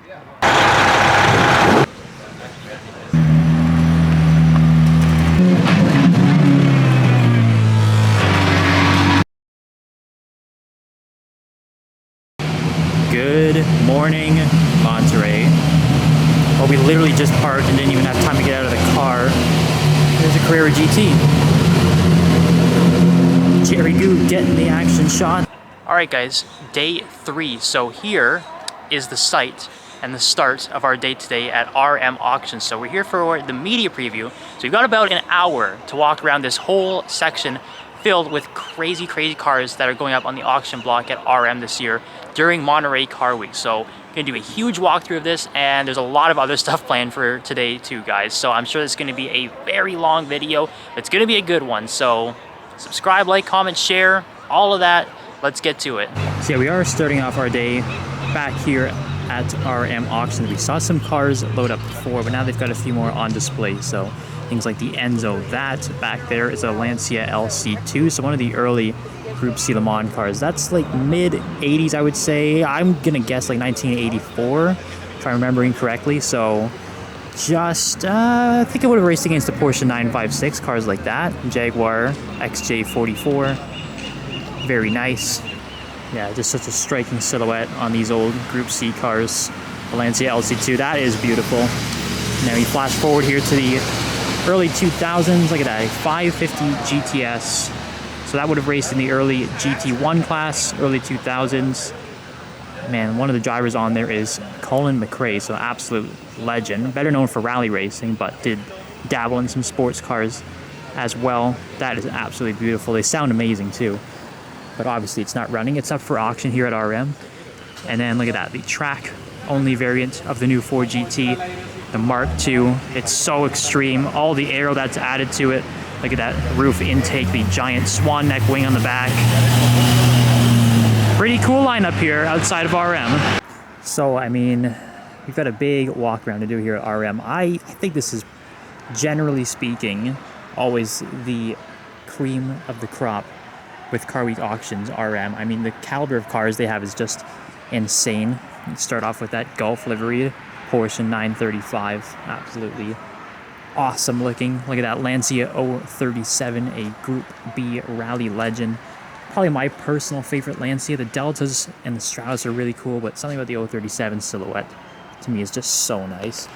Good morning, Monterey. Well, we literally just parked and didn't even have time to get out of the car. There's a Carrera GT. Jerry Goo getting the action shot. Alright guys, day 3. So here is the site and the start of our day today at RM Auctions. So we're here for the media preview. So we've got about an hour to walk around this whole section filled with crazy cars that are going up on the auction block at RM this year during Monterey Car Week. So we're gonna do a huge walkthrough of this, and there's a lot of other stuff planned for today too, guys. So I'm sure it's gonna be a very long video, but it's gonna be a good one. So subscribe, like, comment, share, all of that. Let's get to it. So yeah, we are starting off our day back here at RM Auctions. We saw some cars load up before, but now they've got a few more on display. So things like the Enzo, that back there is a Lancia LC2, so one of the early Group C Le Mans cars. That's like mid 80s, I would say. I'm gonna guess like 1984, if I'm remembering correctly. So just, I think I would have raced against the Porsche 956, cars like that. Jaguar XJ44, very nice. Yeah, just such a striking silhouette on these old Group C cars. The Lancia LC2, that is beautiful. Now we flash forward here to the early 2000s. Look at that, a 550 GTS. So that would have raced in the early GT1 class, early 2000s. Man, one of the drivers on there is Colin McRae, so absolute legend. Better known for rally racing, but did dabble in some sports cars as well. That is absolutely beautiful. They sound amazing too. But obviously it's not running. It's up for auction here at RM. And then look at that, the track-only variant of the new 4GT, the Mark II. It's so extreme. All the aero that's added to it. Look at that roof intake, the giant swan neck wing on the back. Pretty cool lineup here outside of RM. So, I mean, we've got a big walk around to do here at RM. I think this is, generally speaking, always the cream of the crop with Car Week Auctions, RM. I mean, the caliber of cars they have is just insane. You start off with that Gulf livery, Porsche 935, absolutely awesome looking. Look at that Lancia 037, a Group B rally legend. Probably my personal favorite Lancia. The Deltas and the Stratos are really cool, but something about the 037 silhouette to me is just so nice.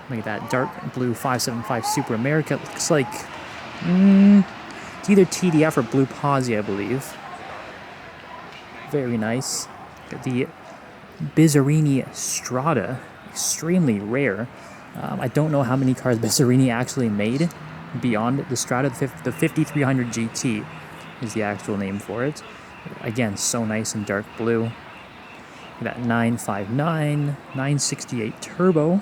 Look at that dark blue 575 Super America. It looks like it's either TDF or Blue Pazzi, I believe. Very nice. Got the Bizzarini Strada, extremely rare. I don't know how many cars Bizzarini actually made beyond the Strada. The 5300 GT is the actual name for it. Again, so nice and dark blue. That 959, 968 Turbo.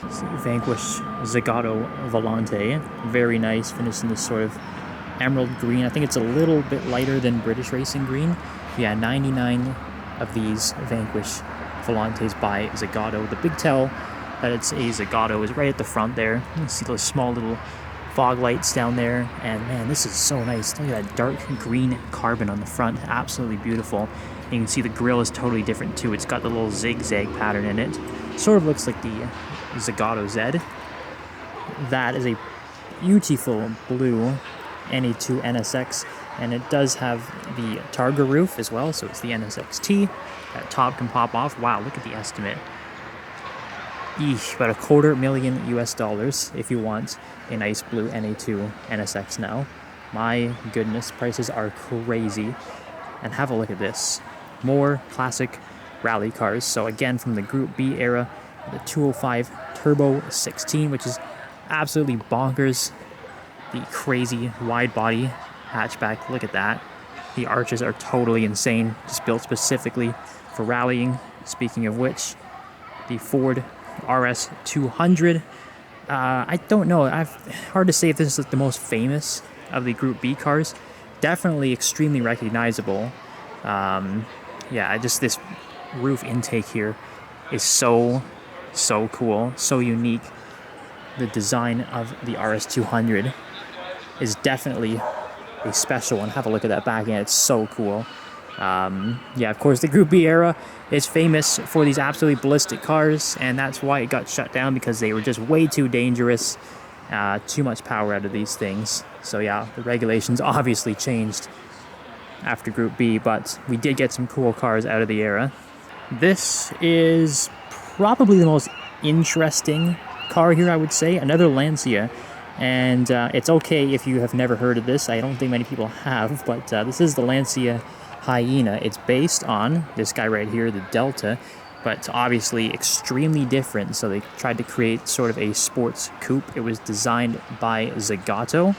Vanquish Zagato Volante. Very nice, finished in this sort of emerald green. I think it's a little bit lighter than British Racing Green. Yeah, 99 of these Vanquish Volantes by Zagato. The big tell that it's a Zagato is right at the front there. You can see those small little fog lights down there, and man, this is so nice. Look at that dark green carbon on the front, absolutely beautiful. And you can see the grille is totally different too. It's got the little zigzag pattern in it. Sort of looks like the Zagato Z. That is a beautiful blue NA2 NSX, and it does have the Targa roof as well, so it's the NSX-T. That top can pop off. Wow, look at the estimate. Eesh, about $250,000 US if you want a nice blue NA2 NSX now. My goodness, prices are crazy. And have a look at this. More classic rally cars. So again, from the Group B era, the 205 Turbo 16, which is absolutely bonkers. The crazy wide body hatchback, look at that. The arches are totally insane, just built specifically for rallying. Speaking of which, the Ford RS 200. I don't know. Hard to say if this is the most famous of the Group B cars. Definitely extremely recognizable. Yeah, just this roof intake here is so cool, so unique. The design of the RS 200 is definitely a special one. Have a look at that back end. It's so cool. Yeah, of course, the Group B era is famous for these absolutely ballistic cars, and that's why it got shut down, because they were just way too dangerous. Too much power out of these things. So yeah, the regulations obviously changed after Group B, but we did get some cool cars out of the era. This is probably the most interesting car here, I would say. Another Lancia. And it's okay if you have never heard of this. I don't think many people have, but this is the Lancia Hyena. It's based on this guy right here, the Delta, but it's obviously extremely different. So they tried to create sort of a sports coupe. It was designed by Zagato,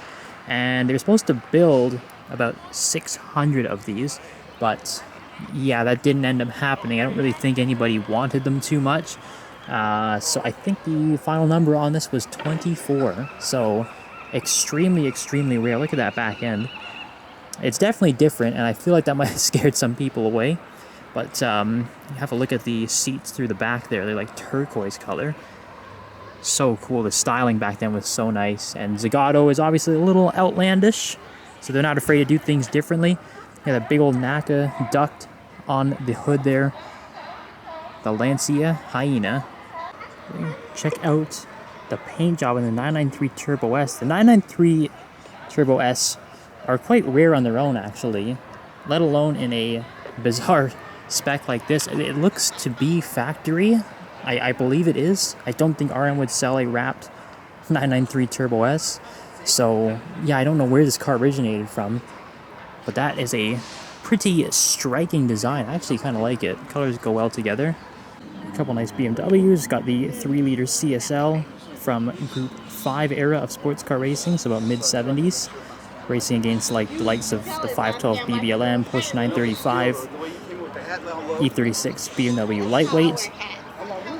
and they're supposed to build about 600 of these, but yeah, that didn't end up happening. I don't really think anybody wanted them too much. So I think the final number on this was 24. So extremely, extremely rare. Look at that back end. It's definitely different, and I feel like that might have scared some people away. But have a look at the seats through the back there. They're like turquoise color. So cool. The styling back then was so nice. And Zagato is obviously a little outlandish, so they're not afraid to do things differently. Yeah, that big old NACA duct on the hood there. The Lancia Hyena. Check out the paint job in the 993 Turbo S. The 993 Turbo S are quite rare on their own, actually, let alone in a bizarre spec like this. It looks to be factory. I believe it is. I don't think RM would sell a wrapped 993 Turbo S. So, yeah, I don't know where this car originated from, but that is a pretty striking design. I actually kind of like it. Colors go well together. A couple nice BMWs. Got the 3-liter CSL from Group 5 era of sports car racing, so about mid-70s. Racing against like the likes of the 512 BBLM, Porsche 935, E36 BMW lightweight.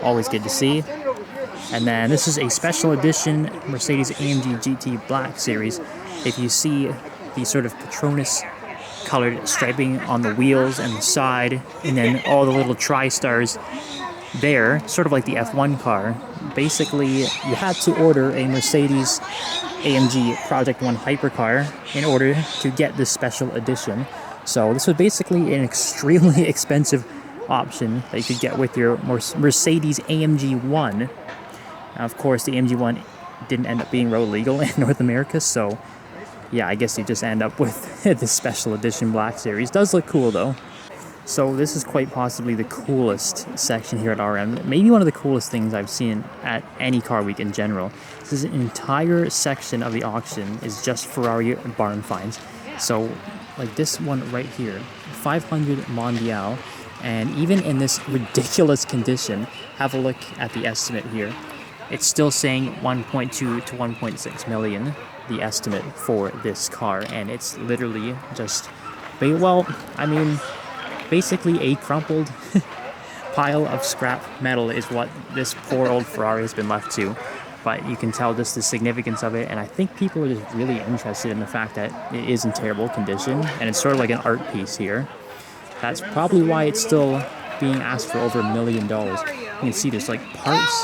Always good to see. And then this is a special edition Mercedes AMG GT Black Series. If you see the sort of Patronus colored striping on the wheels and the side, and then all the little tri-stars there, sort of like the F1 car. Basically, you had to order a Mercedes AMG Project 1 hypercar in order to get this special edition. So this was basically an extremely expensive option that you could get with your Mercedes AMG 1. Now, of course, the AMG 1 didn't end up being road legal in North America, so yeah, I guess you just end up with this special edition Black Series. Does look cool, though. So this is quite possibly the coolest section here at RM. Maybe one of the coolest things I've seen at any car week in general. This is an entire section of the auction is just Ferrari barn finds. So like this one right here, 500 Mondial. And even in this ridiculous condition, have a look at the estimate here. It's still saying 1.2 to 1.6 million, the estimate for this car. And it's literally just, well, I mean, basically a crumpled pile of scrap metal is what this poor old Ferrari has been left to. But you can tell just the significance of it, and I think people are just really interested in the fact that it is in terrible condition, and it's sort of like an art piece here. That's probably why it's still being asked for over $1 million. You can see there's like parts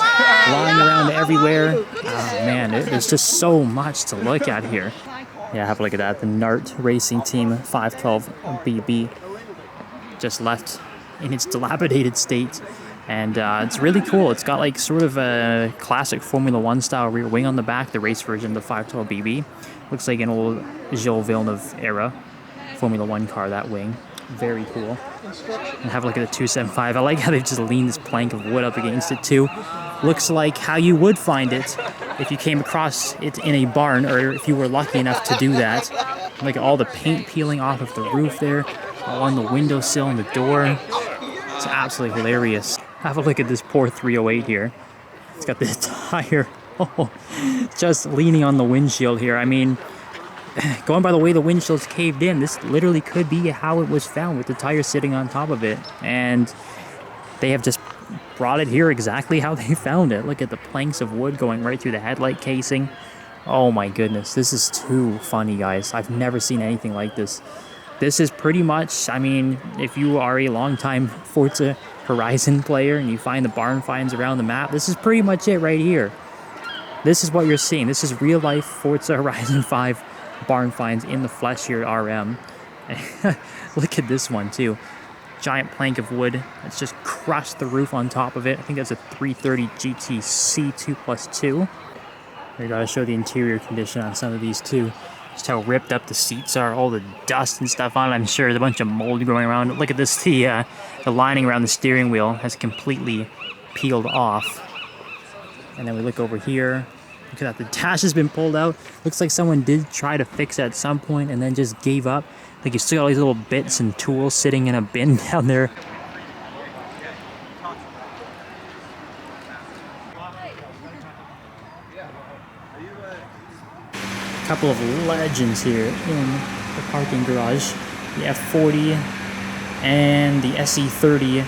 lying around everywhere. Oh man, there's just so much to look at here. Yeah, have a look at that. The NART Racing Team 512 BB. Just left in its dilapidated state, and it's really cool. It's got like sort of a classic Formula 1 style rear wing on the back, the race version of the 512 BB. Looks like an old Gilles Villeneuve era Formula 1 car, that wing. Very cool. And have a look at the 275. I like how they've just leaned this plank of wood up against it too. Looks like how you would find it if you came across it in a barn, or if you were lucky enough to do that. Look at all the paint peeling off of the roof there, on the windowsill and the door. It's absolutely hilarious. Have a look at this poor 308 here. It's got this tire just leaning on the windshield here. I mean, going by the way the windshield's caved in, this literally could be how it was found, with the tire sitting on top of it. And they have just brought it here exactly how they found it. Look at the planks of wood going right through the headlight casing. Oh my goodness, this is too funny, guys. I've never seen anything like this. This is pretty much, I mean, if you are a longtime Forza Horizon player and you find the barn finds around the map, this is pretty much it right here. This is what you're seeing. This is real life Forza Horizon 5 barn finds in the flesh here at RM. Look at this one too. Giant plank of wood. It's just crushed the roof on top of it. I think that's a 330 GTC 2+2. I gotta show the interior condition on some of these too. Just how ripped up the seats are, all the dust and stuff on it. I'm sure there's a bunch of mold growing around. Look at this, the lining around the steering wheel has completely peeled off. And then we look over here. Look at that, the dash has been pulled out. Looks like someone did try to fix it at some point and then just gave up. Like you still got all these little bits and tools sitting in a bin down there. A couple of legends here in the parking garage. The F40 and the SE30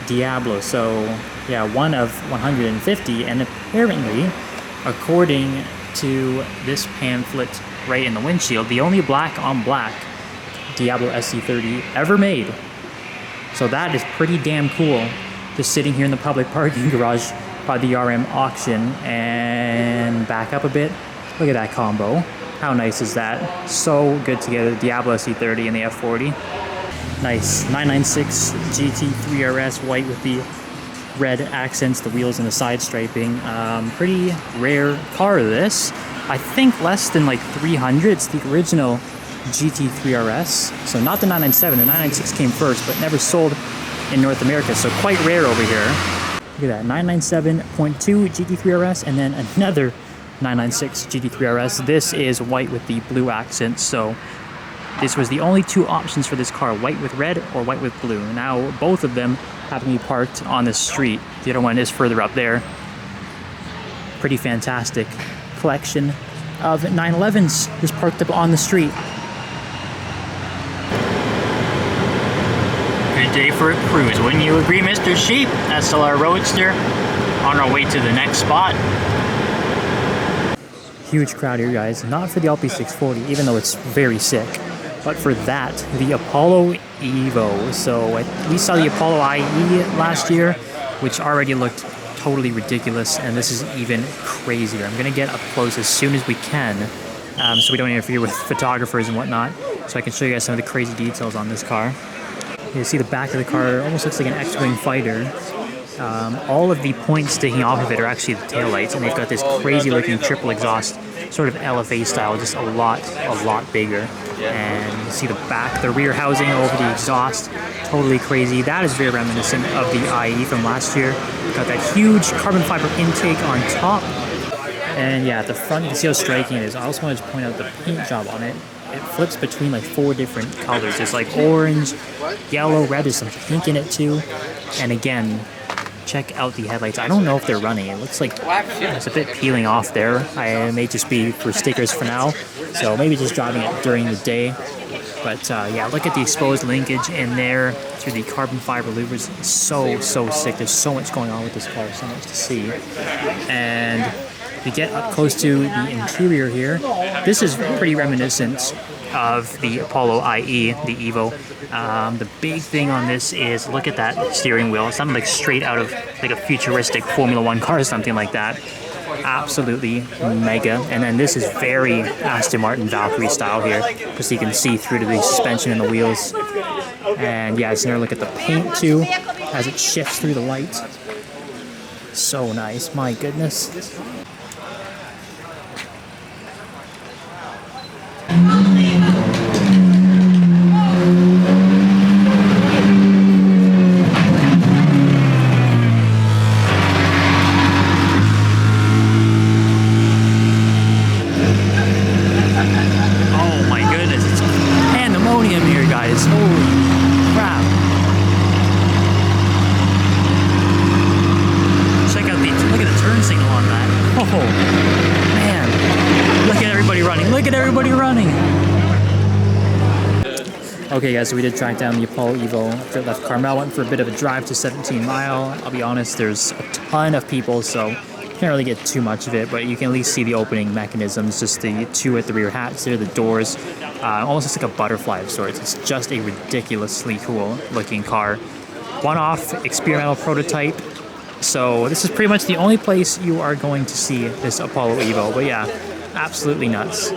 Diablo. So yeah, one of 150, and apparently, according to this pamphlet right in the windshield, the only black on black Diablo SE30 ever made. So that is pretty damn cool. Just sitting here in the public parking garage by the RM auction. And back up a bit. Look at that combo. How nice is that? So good together, the Diablo SE30 and the F40. Nice 996 GT3 RS white with the red accents, the wheels and the side striping. Pretty rare car, this. I think less than like 300. It's the original GT3 RS. So not the 997. The 996 came first, but never sold in North America. So quite rare over here. Look at that, 997.2 GT3 RS, and then another 996 GT3 RS. This is white with the blue accents. So this was the only two options for this car, white with red or white with blue. Now both of them have to be parked on the street. The other one is further up there. Pretty fantastic collection of 911s just parked up on the street. Good day for a cruise, wouldn't you agree, Mr. Sheep? SLR Roadster on our way to the next spot. Huge crowd here, guys. Not for the LP640, even though it's very sick, but for that, the Apollo EVO. So we saw the Apollo IE last year, which already looked totally ridiculous, and this is even crazier. I'm gonna get up close as soon as we can, so we don't interfere with photographers and whatnot, so I can show you guys some of the crazy details on this car. You see the back of the car, almost looks like an X-Wing fighter. All of the points sticking off of it are actually the taillights, and they've got this crazy looking triple exhaust, sort of LFA style, just a lot bigger. And you see the back, the rear housing over the exhaust, totally crazy. That is very reminiscent of the IE from last year. Got that huge carbon fiber intake on top. And yeah, at the front, you can see how striking it is. I also wanted to point out the paint job on it. It flips between like 4 different colors. There's like orange, yellow, red, there's some pink in it too. And again, check out the headlights. I don't know if they're running. It looks like it's a bit peeling off there. It may just be for stickers for now. So maybe just driving it during the day. But yeah, look at the exposed linkage in there through the carbon fiber louvers. It's so sick. There's so much going on with this car. So much to see. And we get up close to the interior here. This is pretty reminiscent of the Apollo IE, the EVO. The big thing on this is, look at that steering wheel. It sounded like straight out of like a futuristic Formula 1 car or something like that. Absolutely mega. And then this is very Aston Martin Valkyrie style here, because you can see through to the suspension and the wheels. And yeah, it's another look at the paint too, as it shifts through the light. So nice, my goodness. Okay guys, so we did track down the Apollo EVO. After it left Carmel, went for a bit of a drive to 17 Mile. I'll be honest, there's a ton of people, so can't really get too much of it, but you can at least see the opening mechanisms, just the 2 at the rear hats there, the doors. Almost looks like a butterfly of sorts. It's just a ridiculously cool looking car. One-off experimental prototype. So this is pretty much the only place you are going to see this Apollo EVO, but yeah, absolutely nuts.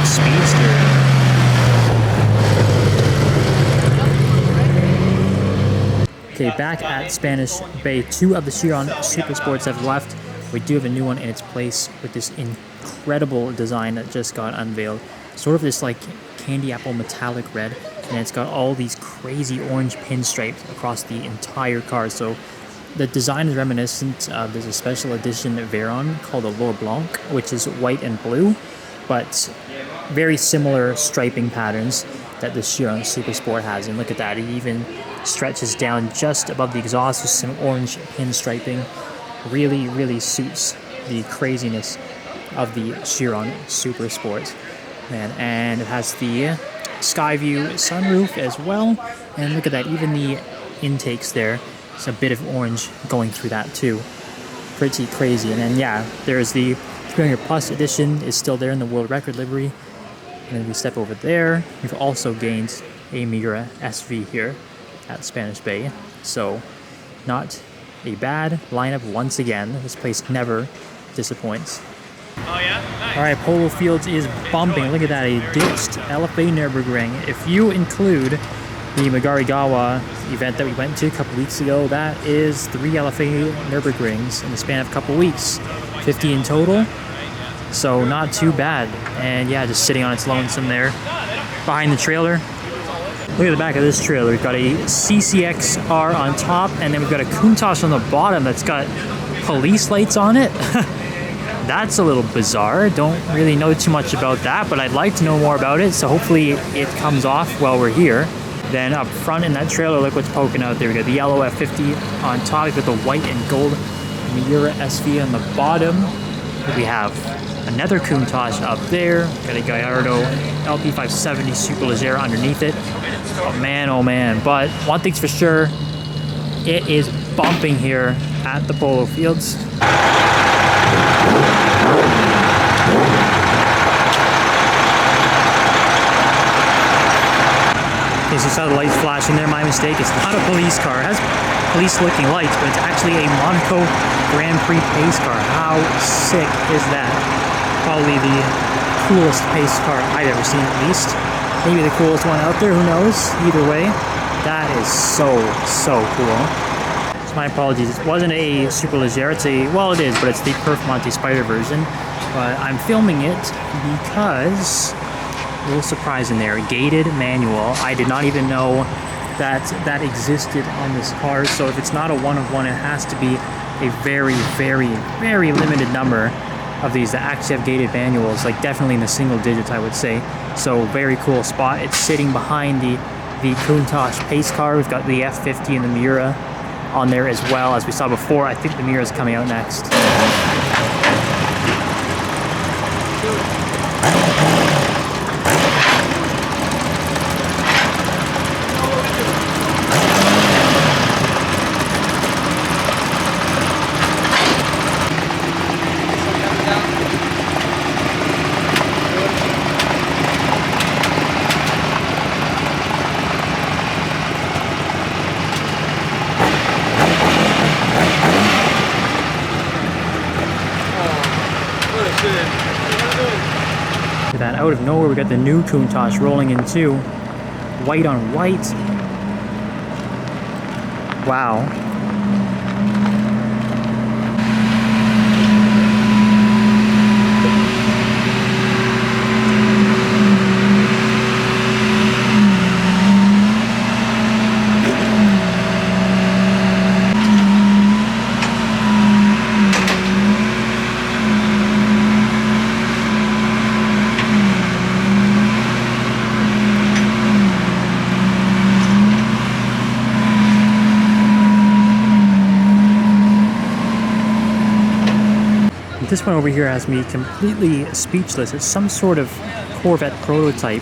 speedster. Okay, back at Spanish Bay, 2 of the Chiron Super Sports have left. We do have a new one in its place with this incredible design that just got unveiled. Sort of this like candy apple metallic red, and it's got all these crazy orange pinstripes across the entire car. So the design is reminiscent of, there's a special edition Veyron called the L'Or Blanc, which is white and blue, but very similar striping patterns that the Chiron Super Sport has. And look at that, it even stretches down just above the exhaust with some orange pinstriping. Really, really suits the craziness of the Chiron Super Sport. And it has the Skyview sunroof as well. And look at that, even the intakes there, it's a bit of orange going through that too. Pretty crazy. And then yeah, there's the 300 Plus edition is still there in the world record livery. And then we step over there. We've also gained a Miura SV here at Spanish Bay. So not a bad lineup once again. This place never disappoints. Oh yeah? Nice. Alright, Polo Fields is bumping. Look at that, a ditched LFA Nürburgring. If you include the Magarigawa event that we went to a couple weeks ago, that is 3 LFA Nürburgrings in the span of a couple weeks. 50 in total. So not too bad. And yeah, just sitting on its lonesome there behind the trailer. Look at the back of this trailer. We've got a CCXR on top, and then we've got a Countach on the bottom that's got police lights on it. That's a little bizarre. Don't really know too much about that, but I'd like to know more about it, so hopefully it comes off while we're here. Then up front in that trailer, look what's poking out there. We got the yellow F50 on top. We've got the white and gold Miura SV on the bottom. We have another Countach up there. Got a Gallardo LP570 Superleggera underneath it. Oh man. But one thing's for sure, it is bumping here at the Polo Fields. Okay, so you saw the lights flashing there. My mistake. It's not a police car. It has police looking lights, but it's actually a Monaco Grand Prix pace car. How sick is that? Probably the coolest pace car I've ever seen, at least. Maybe the coolest one out there, who knows? Either way, that is so cool. So my apologies, it wasn't a Superleggera, well it is, but it's the Perf Monte Spider version. But I'm filming it because, a little surprise in there, gated manual. I did not even know that existed on this car, so if it's not a one of one, it has to be a very limited number of these that actually have gated manuals, like definitely in the single digits, I would say. So very cool spot. It's sitting behind the Countach pace car. We've got the F50 and the Miura on there as well. As we saw before, I think the Miura is coming out next. That out of nowhere, we got the new Countach rolling in too. White on white. Wow. This one over here has me completely speechless. It's some sort of Corvette prototype.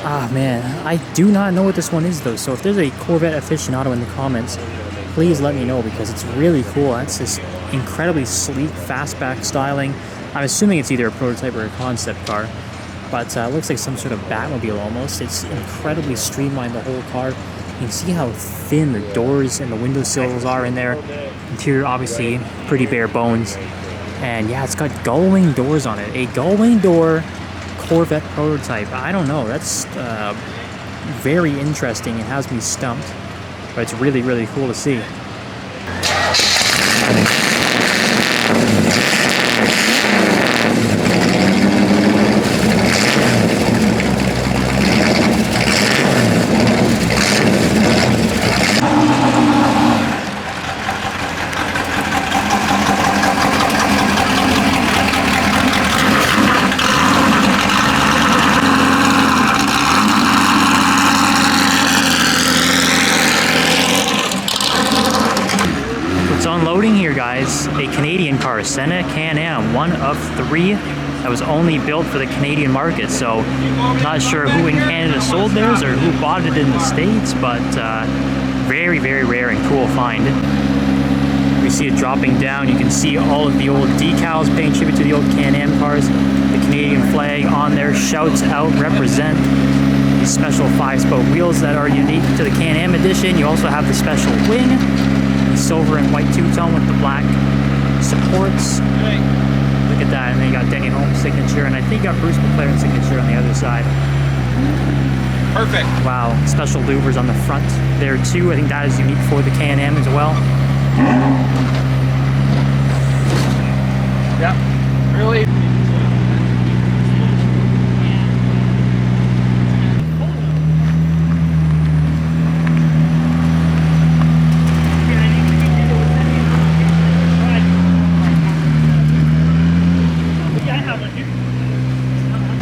Ah man, I do not know what this one is though. So if there's a Corvette aficionado in the comments, please let me know because it's really cool. It's this incredibly sleek fastback styling. I'm assuming it's either a prototype or a concept car, but it looks like some sort of Batmobile almost. It's incredibly streamlined, the whole car. You can see how thin the doors and the window sills are in there. Interior obviously pretty bare bones. And yeah, it's got gull wing doors on it. A gull wing door Corvette prototype. I don't know. That's very interesting. It has me stumped, but it's really, really cool to see. Unloading here, guys, a Canadian car, Senna Can Am, one of 3 that was only built for the Canadian market. So not sure who in Canada sold theirs or who bought it in the States, but very, very rare and cool find. We see it dropping down. You can see all of the old decals paying tribute to the old Can Am cars. The Canadian flag on there shouts out, represent. These special 5-spoke wheels that are unique to the Can Am edition. You also have the special wing, silver and white two-tone with the black supports. Look at that, and then you got Denny Holmes' signature, and I think you got Bruce McLaren's signature on the other side. Perfect. Wow, special louvers on the front there too. I think that is unique for the Can Am as well. Yeah, really.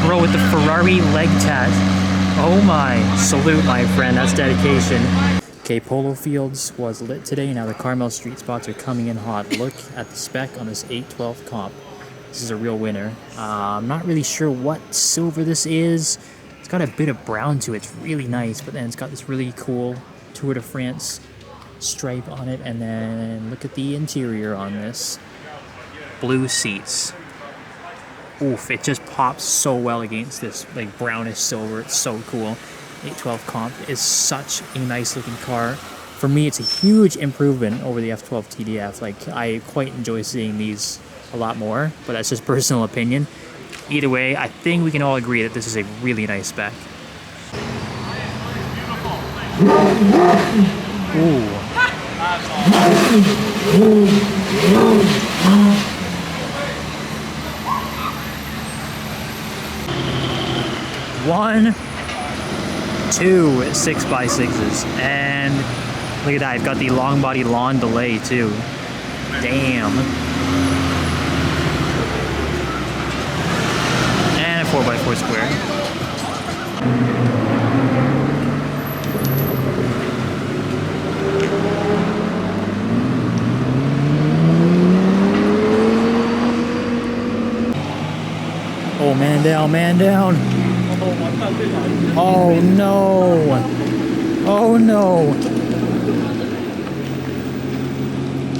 Bro with the Ferrari leg tat. Oh my, salute my friend, that's dedication. Okay, Polo Fields was lit today. Now the Carmel street spots are coming in hot. Look at the spec on this 812 comp. This is a real winner. I'm not really sure what silver this is. It's got a bit of brown to it. It's really nice, but then it's got this really cool Tour de France stripe on it. And then look at the interior on this. Blue seats. Oof, it just pops so well against this like brownish silver. It's so cool. 812 comp is such a nice looking car. For me, it's a huge improvement over the F12 TDF. Like, I quite enjoy seeing these a lot more, but that's just personal opinion. Either way, I think we can all agree that this is a really nice spec. Ooh. 1, 2 6x6s, and look at that, I've got the long body lawn delay too. Damn. And a 4x4 square. Oh, man down, man down. Oh no! Oh no!